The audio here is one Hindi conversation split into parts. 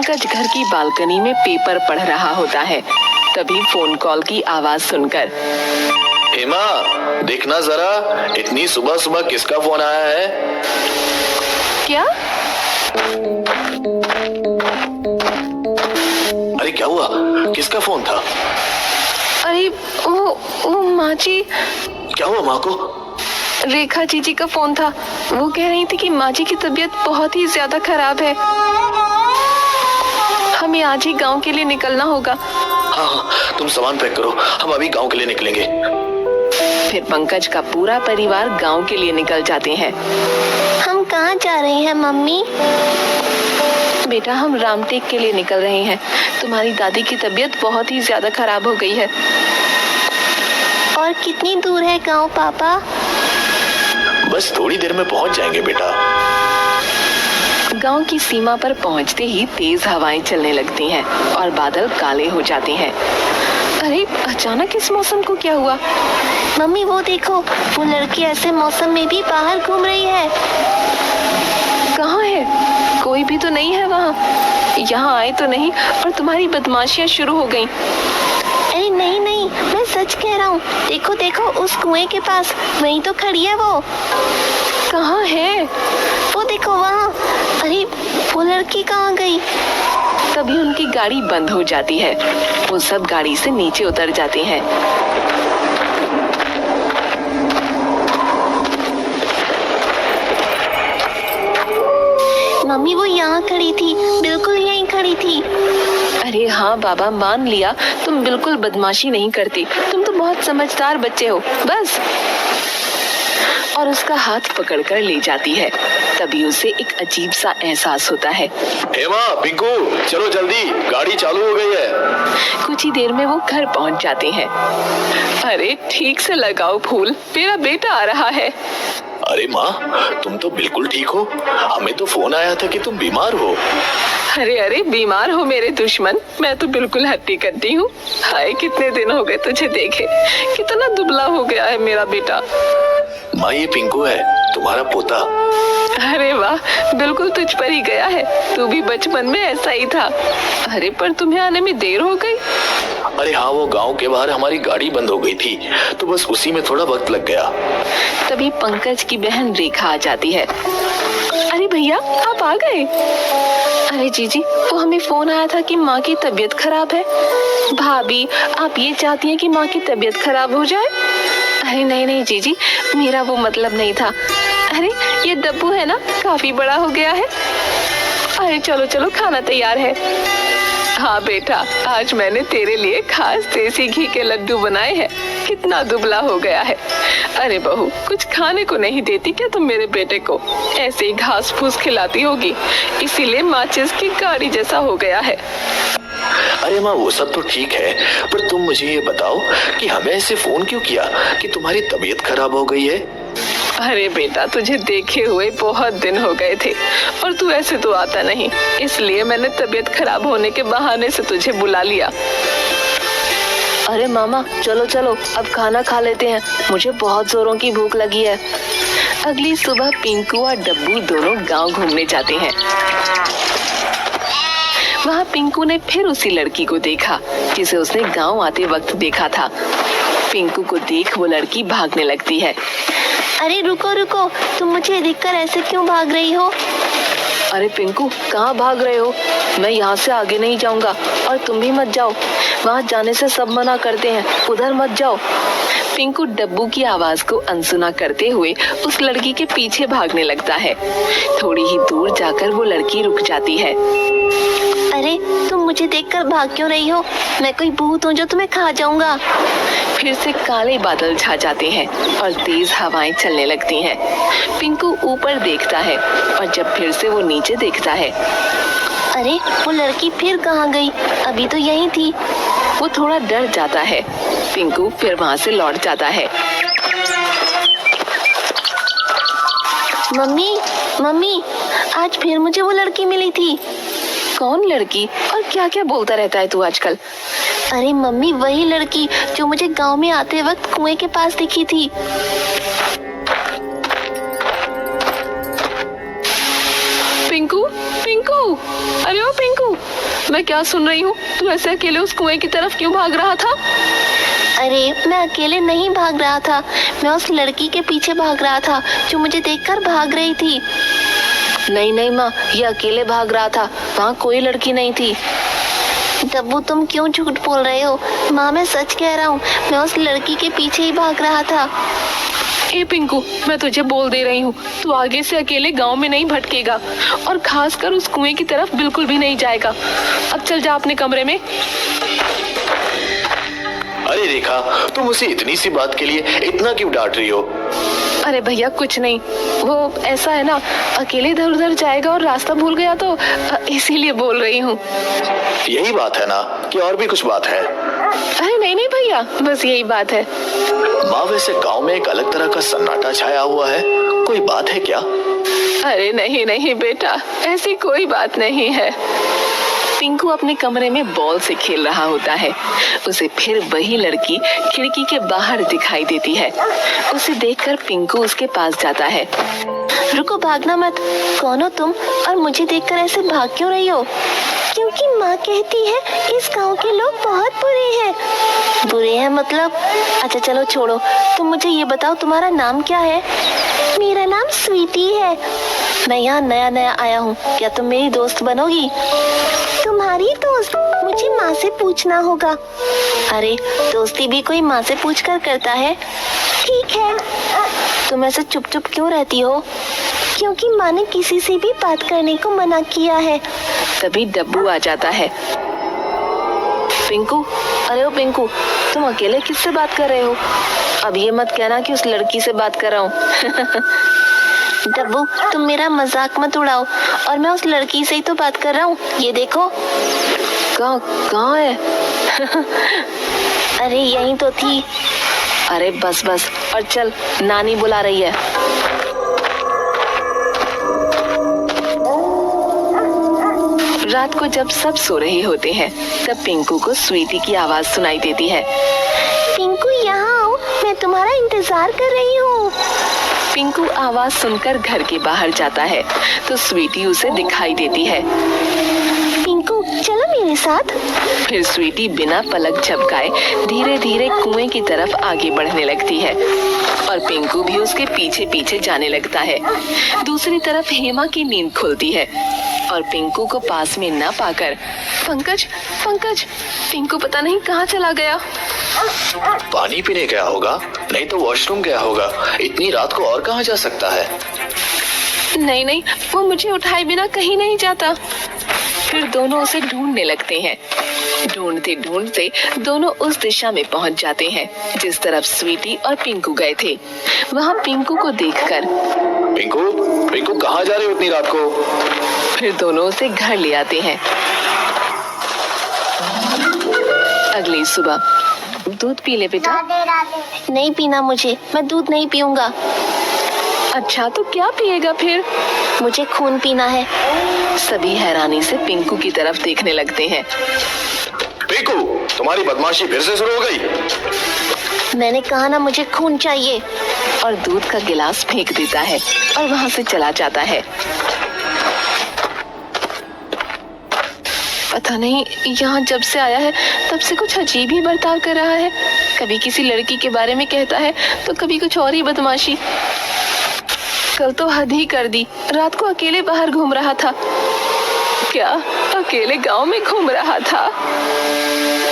पंकज घर की बालकनी में पेपर पढ़ रहा होता है। तभी फोन कॉल की आवाज सुनकर, हेमा, देखना जरा, इतनी सुबह सुबह किसका फोन आया है? क्या? अरे क्या हुआ? किसका फोन था? अरे वो माँ जी। क्या हुआ माँ को? रेखा जीजी का फोन था। वो कह रही थी कि माँ जी की तबीयत बहुत ही ज्यादा खराब है। हमें आज ही गांव के लिए निकलना होगा। हाँ, तुम सामान पैक करो, हम अभी गांव के लिए निकलेंगे। फिर पंकज का पूरा परिवार गांव के लिए निकल जाते हैं। हम कहाँ जा रहे हैं मम्मी? बेटा, हम रामटेक के लिए निकल रहे हैं। तुम्हारी दादी की तबीयत बहुत ही ज्यादा खराब हो गई है। और कितनी दूर है गांव पापा? बस थोड़ी देर में पहुंच जाएंगे बेटा। गांव की सीमा पर पहुंचते ही तेज हवाएं चलने लगती हैं और बादल काले हो जाते हैं। अरे अचानक इस मौसम को क्या हुआ? मम्मी वो देखो, वो लड़की ऐसे मौसम में भी बाहर घूम रही है। कहाँ है? कोई भी तो नहीं है वहाँ। यहाँ आए तो नहीं और तुम्हारी बदमाशियाँ शुरू हो गईं। अरे नहीं नहीं, मैं सच कह रहा हूँ। देखो देखो, उस कुएं के पास वहीं तो खड़ी है वो। कहाँ है? वो देखो वहाँ। अरे वो लड़की कहाँ गई? तभी उनकी गाड़ी बंद हो जाती है। वो सब गाड़ी से नीचे उतर जाते हैं। मम्मी वो यहाँ खड़ी थी, बिल्कुल यहीं खड़ी थी। अरे हाँ बाबा, मान लिया तुम बिल्कुल बदमाशी नहीं करती। तुम तो बहुत समझदार बच्चे हो। बस। और उसका हाथ पकड़कर ले जाती है। तभी उसे एक अजीब सा एहसास होता है। हेमा, पिंकू, चलो जल्दी, गाड़ी चालू हो गई है। कुछ ही देर में वो घर पहुंच जाते हैं। अरे ठीक से लगाओ फूल, मेरा बेटा आ रहा है। अरे माँ, तुम तो बिल्कुल ठीक हो। हमें तो फोन आया था कि तुम बीमार हो। अरे अरे, बीमार हो मेरे दुश्मन? मैं तो बिल्कुल हट्टी कट्टी हूँ। हाय, कितने दिन हो गए तुझे देखे। कितना दुबला हो गया है मेरा बेटा। माँ, ये पिंकू है, तुम्हारा पोता। अरे वाह, बिल्कुल तुझ पर ही गया है। तू भी बचपन में ऐसा ही था। अरे पर तुम्हें आने में देर हो गई। अरे हाँ, वो गांव के बाहर हमारी गाड़ी बंद हो गई थी, तो बस उसी में थोड़ा वक्त लग गया। तभी पंकज की बहन रेखा आ जाती है। अरे भैया, आप आ गए? अरे जीजी, वो हमें फोन आया था कि माँ की तबीयत खराब है। भाभी, आप ये चाहती हैं कि माँ की तबीयत खराब हो जाए? अरे नहीं नहीं जीजी, मेरा वो मतलब नहीं था। अरे ये डब्बू है ना, काफी बड़ा हो गया है। अरे चलो चलो, खाना तैयार है। हाँ बेटा, आज मैंने तेरे लिए खास देसी घी के लड्डू बनाए हैं। कितना दुबला हो गया है। अरे बहू, कुछ खाने को नहीं देती क्या तुम मेरे बेटे को? ऐसे ही घास फूस खिलाती होगी, इसीलिए माचिस की गाड़ी जैसा हो गया है। अरे माँ, वो सब तो ठीक है, पर तुम मुझे ये बताओ कि हमें ऐसे फोन क्यों किया कि तुम्हारी तबीयत खराब हो गई है? अरे बेटा, तुझे देखे हुए बहुत दिन हो गए थे और तू ऐसे तो आता नहीं, इसलिए मैंने तबीयत खराब होने के बहाने से तुझे बुला लिया। अरे मामा, चलो चलो, अब खाना खा लेते हैं। मुझे बहुत जोरों की भूख लगी है। अगली सुबह पिंकू और डब्बू दोनों गांव घूमने जाते हैं। वहाँ पिंकू ने फिर उसी लड़की को देखा जिसे उसने गांव आते वक्त देखा था। पिंकू को देख वो लड़की भागने लगती है। अरे रुको रुको, तुम मुझे देखकर ऐसे क्यों भाग रही हो? अरे पिंकू, कहाँ भाग रहे हो? मैं यहाँ से आगे नहीं जाऊंगा और तुम भी मत जाओ। वहाँ जाने से सब मना करते हैं, उधर मत जाओ। पिंकू डब्बू की आवाज को अनसुना करते हुए उस लड़की के पीछे भागने लगता है। थोड़ी ही दूर जाकर वो लड़की रुक जाती है। अरे तुम मुझे देखकर भाग क्यों रही हो? मैं कोई भूत हूँ जो तुम्हें खा जाऊंगा? फिर से काले बादल छा जाते हैं और तेज हवाएं चलने लगती हैं। पिंकू ऊपर देखता है और जब फिर से वो नीचे देखता है, अरे वो लड़की फिर कहाँ गई? अभी तो यहीं थी। वो थोड़ा डर जाता है। पिंकू फिर वहाँ से लौट जाता है। मम्मी मम्मी, आज फिर मुझे वो लड़की मिली थी। कौन लड़की? और क्या क्या बोलता रहता है तू आजकल? अरे मम्मी, वही लड़की जो मुझे गांव में आते वक्त कुएं के पास दिखी थी। पिंकू, पिंकू, अरे ओ पिंकू, मैं क्या सुन रही हूँ? तू ऐसे अकेले उस कुएं की तरफ क्यों भाग रहा था? अरे मैं अकेले नहीं भाग रहा था, मैं उस लड़की के पीछे भाग रहा था जो मुझे देखकर भाग रही थी। नहीं नहीं माँ, ये अकेले भाग रहा था, वहाँ कोई लड़की नहीं थी। डब्बू तुम क्यों झूठ बोल रहे हो? माँ मैं सच कह रहा हूँ, मैं उस लड़की के पीछे ही भाग रहा था। ए पिंकू, मैं तुझे बोल दे रही हूँ, तू आगे से अकेले गांव में नहीं भटकेगा और खासकर उस कुएं की तरफ बिल्कुल भी नहीं जाएगा। अब चल जा अपने कमरे में। अरे रेखा, तुम उसे इतनी सी बात के लिए इतना क्यों डांट रही हो? अरे भैया कुछ नहीं, वो ऐसा है ना, अकेले इधर उधर जाएगा और रास्ता भूल गया तो इसीलिए बोल रही हूँ। यही बात है ना, कि और भी कुछ बात है? अरे नहीं नहीं भैया, बस यही बात है। माँ वैसे गांव में एक अलग तरह का सन्नाटा छाया हुआ है, कोई बात है क्या? अरे नहीं नहीं बेटा, ऐसी कोई बात नहीं है। पिंकू अपने कमरे में बॉल से खेल रहा होता है। उसे फिर वही लड़की खिड़की के बाहर दिखाई देती है। उसे देखकर पिंकू उसके पास जाता है। रुको, भागना मत। कौन हो तुम और मुझे देखकर ऐसे भाग क्यों रही हो? क्योंकि माँ कहती है इस गांव के लोग बहुत बुरे हैं। बुरे हैं मतलब? अच्छा चलो छोड़ो, तुम मुझे ये बताओ तुम्हारा नाम क्या है? मेरा नाम स्वीटी है। मैं यहाँ नया नया आया हूँ, क्या तुम मेरी दोस्त बनोगी? तुम्हारी दोस्त? मुझे माँ से पूछना होगा। अरे दोस्ती भी कोई माँ से पूछकर करता है। ठीक है। तुम ऐसे चुप चुप क्यों रहती हो? क्योंकि माँ ने किसी से भी बात करने को मना किया है। तभी डब्बू आ जाता है। पिंकू, अरे ओ पिंकू, तुम अकेले किससे बात कर रहे हो? अब ये मत कहना कि उस लड़की से बात कर रहा हूँ। डब्बू तुम मेरा मजाक मत उड़ाओ, और मैं उस लड़की से ही तो बात कर रहा हूँ। ये देखो। कहाँ है? अरे यहीं तो थी। अरे बस बस, और चल, नानी बुला रही है। रात को जब सब सो रहे होते हैं, तब पिंकू को स्वीटी की आवाज सुनाई देती है। पिंकू यहाँ आओ, मैं तुम्हारा इंतजार कर रही हूँ। पिंकू आवाज सुनकर घर के बाहर जाता है तो स्वीटी उसे दिखाई देती है। पिंकू चलो मेरे साथ। फिर स्वीटी बिना पलक झपकाए धीरे धीरे कुएं की तरफ आगे बढ़ने लगती है और पिंकू भी उसके पीछे पीछे जाने लगता है। दूसरी तरफ हेमा की नींद खुलती है और पिंकू को पास में न पाकर पंकज पिंकू पता नहीं कहाँ चला गया। पानी पीने गया होगा, नहीं तो वॉशरूम गया होगा। इतनी रात को और कहाँ जा सकता है? नहीं, वो मुझे उठाए बिना कहीं नहीं जाता। फिर दोनों उसे ढूंढने लगते हैं। ढूंढते ढूंढते दोनों उस दिशा में पहुंच जाते हैं जिस तरफ स्वीटी और पिंकू गए थे। वहाँ पिंकू को देखकर पिंकू कहाँ जा रहे हो इतनी रात को? फिर दोनों उसे घर ले आते हैं। अगली सुबह, दूध पी ले बेटा। नहीं पीना मुझे, मैं दूध नहीं पीऊंगा। अच्छा तो क्या पिएगा फिर? मुझे खून पीना है। सभी हैरानी से पिंकू की तरफ देखने लगते हैं। पिंकू, तुम्हारी बदमाशी फिर से शुरू हो गई। मैंने कहा ना मुझे खून चाहिए। और दूध का गिलास फेंक देता है और वहाँ से चला जाता है। पता नहीं यहाँ जब से आया है तब से कुछ अजीब ही बर्ताव कर रहा है। कभी किसी लड़की के बारे में कहता है तो कभी कुछ और ही बदमाशी। कल तो हद ही कर दी, रात को अकेले बाहर घूम रहा था। क्या अकेले गांव में घूम रहा था?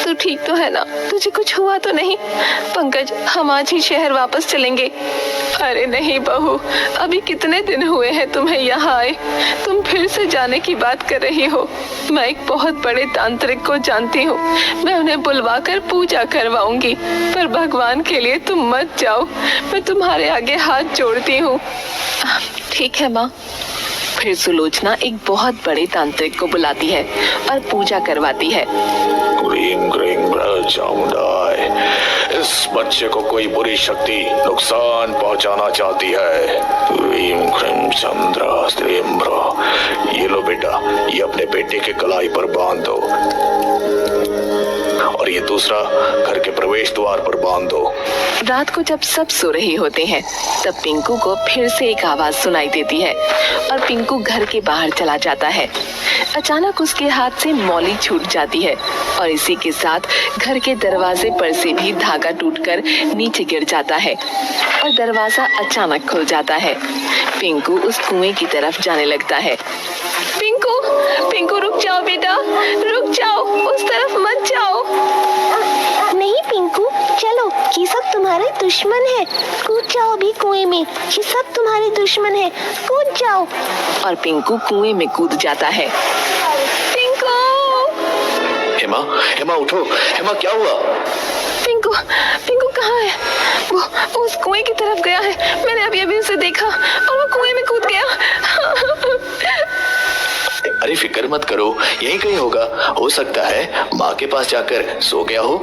तू ठीक तो है ना? तुझे कुछ हुआ तो नहीं? पंकज, हम आज ही शहर वापस चलेंगे। अरे नहीं बहू, अभी कितने दिन हुए हैं तुम्हें यहाँ आए, तुम फिर से जाने की बात कर रही हो। मैं एक बहुत बड़े तांत्रिक को जानती हूँ, मैं उन्हें बुलवा कर पूजा करवाऊंगी, पर भगवान के लिए तुम मत जाओ, मैं तुम्हारे आगे हाथ जोड़ती हूँ। ठीक है माँ। फिर सुलोचना एक बहुत बड़े तांत्रिक को बुलाती है और पूजा करवाती है। क्रीम क्रीम चामुंडाय, इस बच्चे को कोई बुरी शक्ति नुकसान पहुंचाना चाहती है। क्रीम क्रीम चंद्रा स्त्रीम्ब्रा, ये लो बेटा, ये अपने बेटे के कलाई पर बांध दो और ये दूसरा घर के प्रवेश द्वार पर बांध दो। रात को जब सब सो रहे होते हैं तब पिंकू को फिर से एक आवाज सुनाई देती है और पिंकू घर के बाहर चला जाता है। अचानक उसके हाथ से मौली छूट जाती है और इसी के साथ घर के दरवाजे पर से भी धागा टूटकर नीचे गिर जाता है और दरवाजा अचानक खुल जाता है। पिंकू उस कुएं की तरफ जाने लगता है। पिंकू, पिंकू रुक जाओ बेटा, रुक जाओ, उस तरफ मत जाओ। नहीं पिंकू, चलो, ये सब तुम्हारे दुश्मन है। कूद जाओ अभी कुएं में, ये सब तुम्हारे दुश्मन है, कूद जाओ। और पिंकू कुएं में कूद जाता है। पिंकू, हेमा, हेमा उठो, हेमा क्या हुआ? पिंकू, पिंकू कहाँ है? वो उस कुएं की तरफ गया है। मैंने अभी उसे देखा और वो कुएं में कूद गया। अरे फिक्र मत करो, यहीं कहीं होगा। हो सकता है माँ के पास जाकर सो गया हो।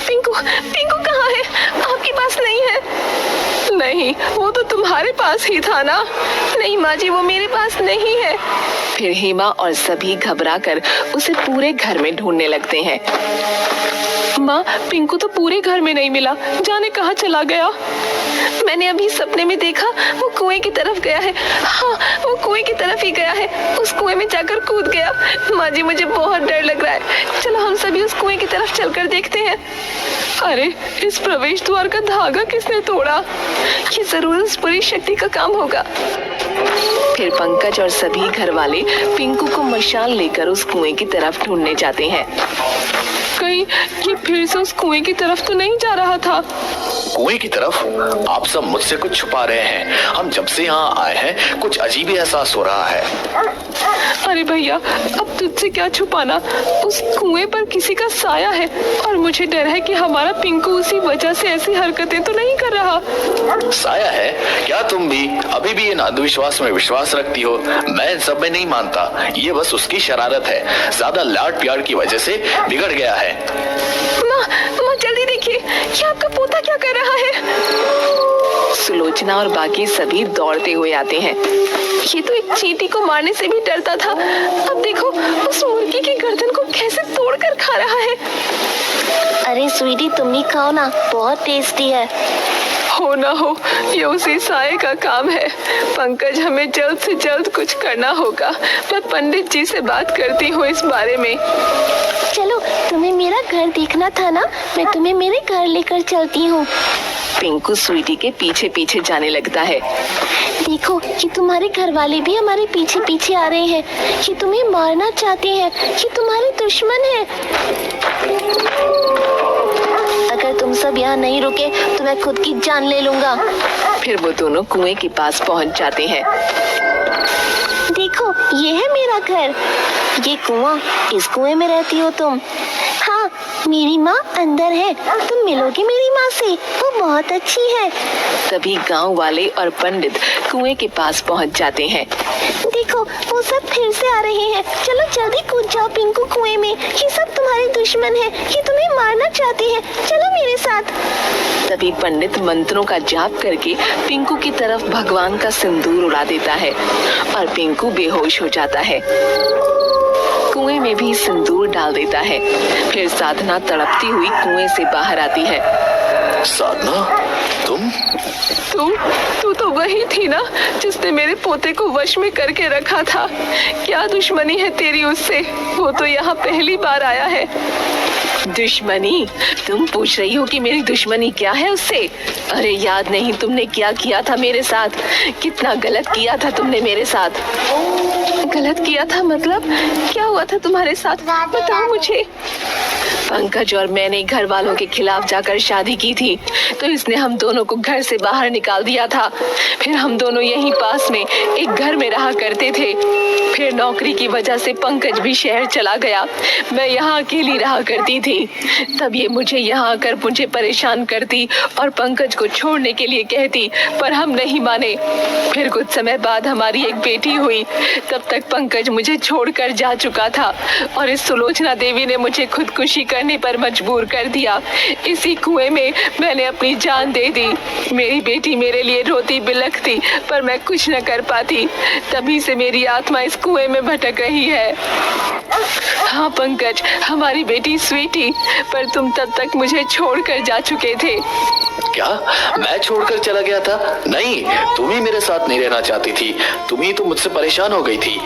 पिंकू, पिंकू कहाँ है? आपके पास नहीं है? नहीं, वो तो तुम्हारे पास ही था ना। नहीं माँ जी, वो मेरे पास नहीं है। फिर हेमा और सभी घबराकर उसे पूरे घर में ढूंढने लगते हैं। माँ, पिंकू तो पूरे घर में नहीं मिला, जाने कहाँ चला गया। मैंने अभी सपने में देखा वो कुएं की तरफ गया है। हाँ, वो कुएं की तरफ ही गया है, उस कुएं में जाकर कूद गया। माँ जी, मुझे बहुत डर लग रहा है। चलो हम सभी उस कुएं की तरफ चलकर देखते हैं। अरे, इस प्रवेश द्वार का धागा किसने तोड़ा? ये जरूर उस बुरी शक्ति का काम होगा। फिर पंकज और सभी घर वाले पिंकू को मशाल लेकर उस कुएं की तरफ ढूंढने जाते हैं। कहीं ये फिर से उस कुएं की तरफ तो नहीं जा रहा था? कुएं की तरफ? आप सब मुझसे कुछ छुपा रहे हैं। हम जब से यहाँ आए हैं कुछ अजीब ही एहसास हो रहा है। अरे भैया, अब तुझसे क्या छुपाना? उस कुएं पर किसी का साया है और मुझे डर है कि हमारा पिंकू उसी वजह से ऐसी हरकतें तो नहीं कर रहा। साया है? क्या तुम भी अभी भी इन अंधविश्वास में विश्वास रखती हो? मैं इन सब में नहीं मानता। ये बस उसकी शरारत है, ज्यादा लाड प्यार की वजह से बिगड़ गया है। माँ, जल्दी देखिए, ये आपका पोता क्या कर रहा है? सुलोचना और बाकी सभी दौड़ते हुए आते हैं। ये तो एक चींटी को मारने से भी डरता था, अब देखो उस मुर्गी की गर्दन को कैसे तोड़कर खा रहा है। अरे स्वीटी, तुम ही खाओ ना, बहुत टेस्टी है। हो ना हो, ये उसी साये का काम है। पंकज, हमें जल्द से जल्द कुछ करना होगा। मैं पंडित जी से बात करती हूँ इस बारे में। चलो, तुम्हें मेरा घर देखना था ना, मैं तुम्हें मेरे घर लेकर चलती हूँ। पिंकू स्वीटी के पीछे पीछे जाने लगता है। देखो, ये तुम्हारे घर वाले भी हमारे पीछे पीछे आ रहे हैं। ये तुम्हें मारना चाहते हैं, ये तुम्हारे दुश्मन हैं। अगर तुम सब यहाँ नहीं रुके तो मैं खुद की जान ले लूंगा। फिर वो दोनों कुएं के पास पहुँच जाते हैं। देखो, ये है मेरा घर, ये कुआं, इस कुएं में रहती हो तुम। हाँ, मेरी माँ अंदर है, तुम मिलोगे मेरी माँ से, वो बहुत अच्छी है। तभी गांव वाले और पंडित कुएं के पास पहुंच जाते हैं। देखो, वो सब फिर से आ रहे हैं। चलो जल्दी कूद जाओ पिंकू कुएं में, ये सब तुम्हारे दुश्मन हैं, ये तुम्हें मारना चाहते हैं। चलो मेरे साथ। तभी पंडित मंत्रों का जाप करके पिंकू की तरफ भगवान का सिंदूर उड़ा देता है और पिंकू बेहोश हो जाता है। कुएं में भी सिंदूर डाल देता है। फिर साधना तड़पती हुई कुएं से बाहर आती है। साधना, तुम तू तो वही थी ना जिसने मेरे पोते को वश में करके रखा था। क्या दुश्मनी है तेरी उससे? वो तो यहाँ पहली बार आया है। दुश्मनी? तुम पूछ रही हो कि मेरी दुश्मनी क्या है उससे? अरे याद नहीं तुमने क्या किया था मेरे साथ? कितना गलत किया था तुमने मेरे साथ। गलत किया था मतलब? क्या हुआ था तुम्हारे साथ? बताओ मुझे। पंकज और मैंने घर वालों के खिलाफ जाकर शादी की थी, तो इसने हम दोनों को घर से बाहर निकाल दिया था। फिर हम दोनों यहीं पास में एक घर में रहा करते थे। फिर नौकरी की वजह से पंकज भी शहर चला गया, मैं यहाँ अकेली रहा करती थी। तब ये मुझे यहाँ आकर मुझे परेशान करती और पंकज को छोड़ने के लिए कहती, पर हम नहीं माने। फिर कुछ समय बाद हमारी एक बेटी हुई, तब तक पंकज मुझे छोड़कर जा चुका था और इस सुलोचना देवी ने मुझे खुदकुशी करने पर मजबूर कर दिया। इसी कुएं में मैंने अपनी जान दे दी। मेरी बेटी मेरे लिए रोती बिलखती पर मैं कुछ न कर पाती। तभी से मेरी आत्मा इस कुएं में भटक रही है। हाँ पंकज, हमारी बेटी स्वीटी, पर तुम तब तक मुझे छोड़कर जा चुके थे। क्या मैं छोड़कर चला गया था? नहीं, तुम ही मेरे साथ नहीं रहना चाहती थी। तुम ही तो मुझसे परेशान हो गई थी।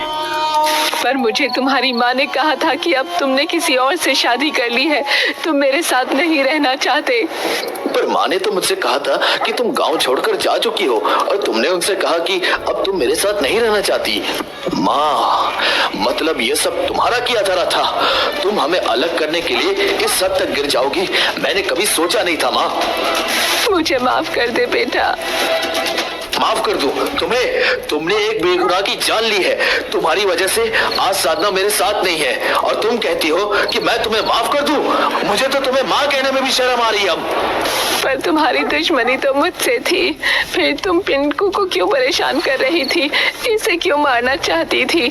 पर मुझे तुम्हारी माँ ने कहा था कि अब तुमने किसी और से शादी कर ली है, तुम मेरे साथ नहीं रहना चाहते। पर माँ ने तो मुझसे कहा था कि तुम गांव छोड़कर जा चुकी हो और तुमने उनसे कहा कि अब तुम मेरे साथ नहीं रहना चाहती। माँ, मतलब ये सब तुम्हारा किया जा रहा था। तुम हमें अलग करने के लिए इस हद तक गिर जाओगी, मैंने कभी सोचा नहीं था माँ। मुझे माफ कर दे बेटा। माफ कर दूं तुम्हें? तुमने एक बेगुनाह की जान ली है। तुम्हारी वजह से आज साधना मेरे साथ नहीं है और तुम कहती हो कि मैं तुम्हें माफ कर दूं? मुझे तो तुम्हें माँ कहने में भी शर्म आ रही है अब। पर तुम्हारी दुश्मनी तो मुझसे थी, फिर तुम पिंकू को क्यों परेशान कर रही थी, इसे क्यों मारना चाहती थी?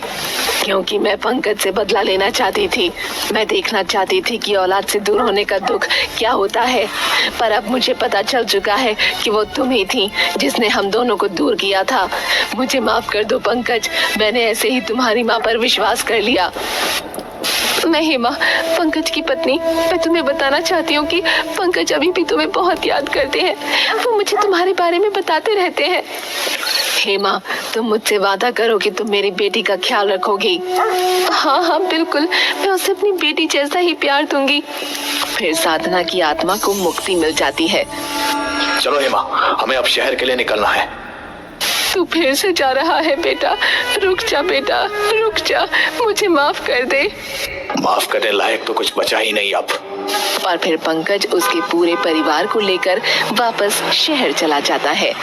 क्योंकि मैं पंकज से बदला लेना चाहती थी। मैं देखना चाहती थी कि औलाद से दूर होने का दुख क्या होता है। पर अब मुझे पता चल चुका है कि वो तुम ही थी जिसने हम दोनों को दूर किया था। मुझे माफ कर दो पंकज, मैंने ऐसे ही तुम्हारी माँ पर विश्वास कर लिया। नहीं माँ, पंकज की पत्नी, मैं तुम्हें बताना चाहती हूँ कि पंकज अभी भी तुम्हें बहुत याद करते हैं। वो मुझे तुम्हारे बारे में बताते रहते हैं। हे माँ, तुम मुझसे वादा करो कि तुम मेरी बेटी का ख्याल रखोगी। हाँ हाँ बिल्कुल, मैं उसे अपनी बेटी जैसा ही प्यार दूंगी। फिर साधना की आत्मा को मुक्ति मिल जाती है। चलो हेमा, हमें अब शहर के लिए निकलना है। तू फिर से जा रहा है बेटा? रुक जा बेटा, रुक जा, मुझे माफ कर दे। माफ करने लायक तो कुछ बचा ही नहीं अब। और फिर पंकज उसके पूरे परिवार को लेकर वापस शहर चला जाता है।